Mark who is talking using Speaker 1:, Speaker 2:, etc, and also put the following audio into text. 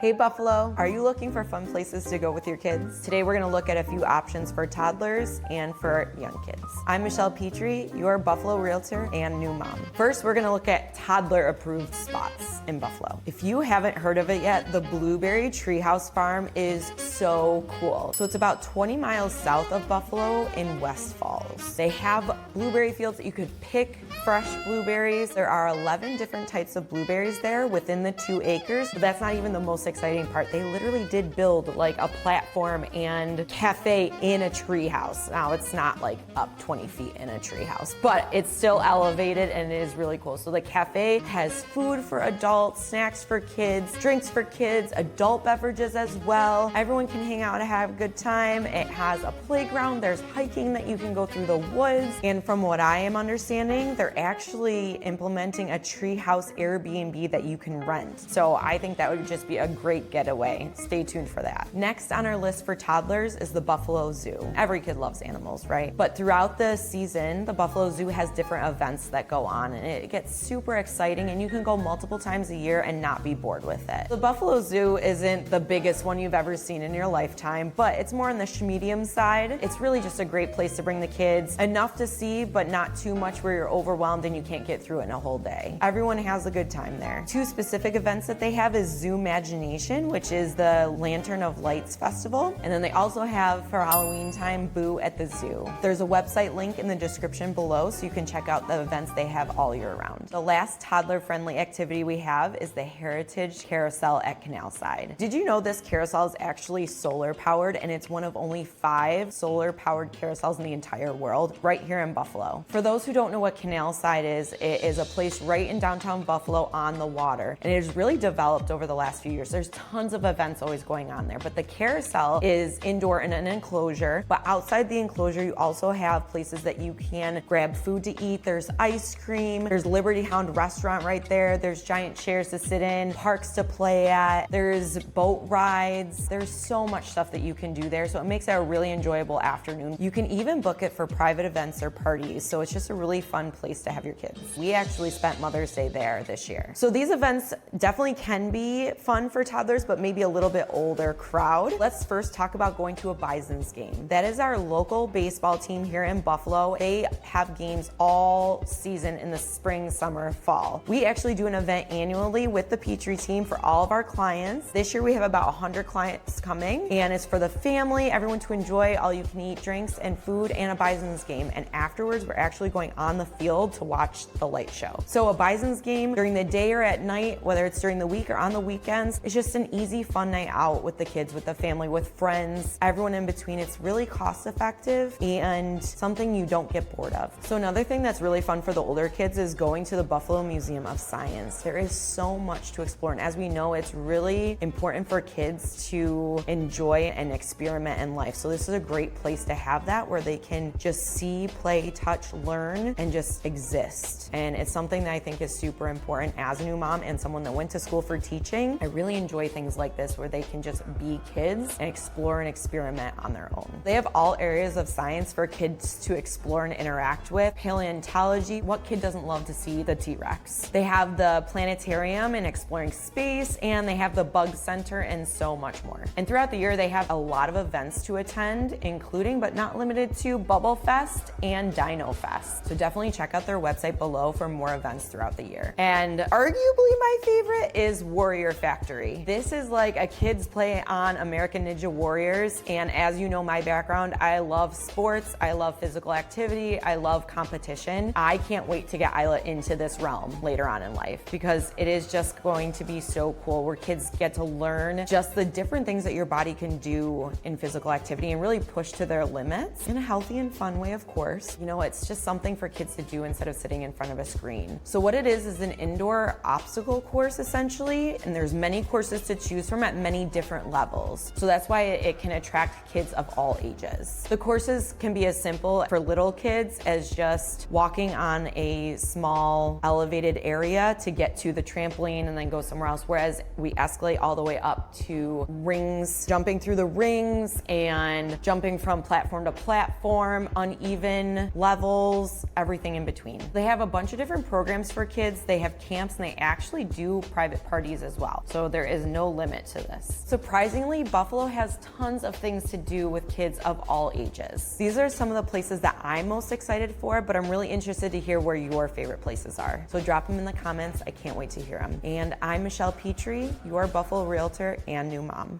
Speaker 1: Hey Buffalo, are you looking for fun places to go with your kids? Today we're going to look at a few options for toddlers and for young kids. I'm Michelle Petrie, your Buffalo Realtor and new mom. First, we're going to look at toddler approved spots in Buffalo. If you haven't heard of it yet, the Blueberry Treehouse Farm is so cool. So it's about 20 miles south of Buffalo in West Falls. They have blueberry fields that you could pick fresh blueberries. There are 11 different types of blueberries there within the 2 acres, but that's not even the most exciting part. They literally did build like a platform and cafe in a tree house. Now it's not like up 20 feet in a tree house, but it's still elevated and it is really cool. So the cafe has food for adults, snacks for kids, drinks for kids, adult beverages as well. Everyone can hang out and have a good time. It has a playground. There's hiking that you can go through the woods. And from what I am understanding, they're actually implementing a tree house Airbnb that you can rent. So I think that would just be a great getaway. Stay tuned for that. Next on our list for toddlers is the Buffalo Zoo. Every kid loves animals, right? But throughout the season, the Buffalo Zoo has different events that go on and it gets super exciting and you can go multiple times a year and not be bored with it. The Buffalo Zoo isn't the biggest one you've ever seen in your lifetime, but it's more on the medium side. It's really just a great place to bring the kids. Enough to see, but not too much where you're overwhelmed and you can't get through it in a whole day. Everyone has a good time there. 2 specific events that they have is Zoo Imagination, which is the Lantern of Lights Festival. And then they also have, for Halloween time, Boo at the Zoo. There's a website link in the description below so you can check out the events they have all year round. The last toddler-friendly activity we have is the Heritage Carousel at Canalside. Did you know this carousel is actually solar powered and it's one of only 5 solar powered carousels in the entire world right here in Buffalo? For those who don't know what Canalside is, it is a place right in downtown Buffalo on the water and it has really developed over the last few years. There's tons of events always going on there, but the carousel is indoor in an enclosure, but outside the enclosure you also have places that you can grab food to eat. There's ice cream, there's Liberty Hound restaurant right there, there's giant chairs to sit in, parks to play at, there's boat rides, there's so much stuff that you can do there, so it makes it a really enjoyable afternoon. You can even book it for private events or parties, so it's just a really fun place to have your kids. We actually spent Mother's Day there this year. So these events definitely can be fun for toddlers, but maybe a little bit older crowd. Let's first talk about going to a Bison's game. That is our local baseball team here in Buffalo. They have games all season in the spring, summer, fall. We actually do an event annually with the Petrie team for all of our clients. This year we have about 100 clients coming and it's for the family, everyone to enjoy all you can eat drinks and food and a Bison's game. And afterwards we're actually going on the field to watch the light show. So a Bison's game during the day or at night, whether it's during the week or on the weekends, it's just an easy, fun night out with the kids, with the family, with friends, everyone in between. It's really cost effective and something you don't get bored of. So another thing that's really fun for the older kids is going to the Buffalo Museum of Science. There is so much to explore. And as we know, it's really important for kids to enjoy and experiment in life. So this is a great place to have that where they can just see, play, touch, learn, and just exist. And it's something that I think is super important as a new mom and someone that went to school for teaching. I really enjoy things like this where they can just be kids and explore and experiment on their own. They have all areas of science for kids to explore and interact with. Paleontology, what kid doesn't love to see the T-Rex? They have the planetarium and exploring space, and they have the bug center and so much more. And throughout the year, they have a lot of events to attend, including but not limited to Bubble Fest and Dino Fest. So definitely check out their website below for more events throughout the year. And arguably my favorite is Warrior Factory. This is like a kid's play on American Ninja Warriors. And as you know my background, I love sports, I love physical activity, I love competition. I can't wait to get Isla into this realm later on in life because it is just going to be so cool where kids get to learn just the different things that your body can do in physical activity and really push to their limits in a healthy and fun way, of course. You know, it's just something for kids to do instead of sitting in front of a screen. So what it is an indoor obstacle course essentially, and there's many courses to choose from at many different levels. So that's why it can attract kids of all ages. The courses can be as simple for little kids as just walking on a small elevated area to get to the trampoline and then go somewhere else, whereas we escalate all the way up to rings, jumping through the rings and jumping from platform to platform, uneven levels, everything in between. They have a bunch of different programs for kids. They have camps and they actually do private parties as well. So there is no limit to this. Surprisingly, Buffalo has tons of things to do with kids of all ages. These are some of the places that I'm most excited for, but I'm really interested to hear where your favorite places are. So drop them in the comments. I can't wait to hear them. And I'm Michelle Petrie, your Buffalo Realtor and new mom.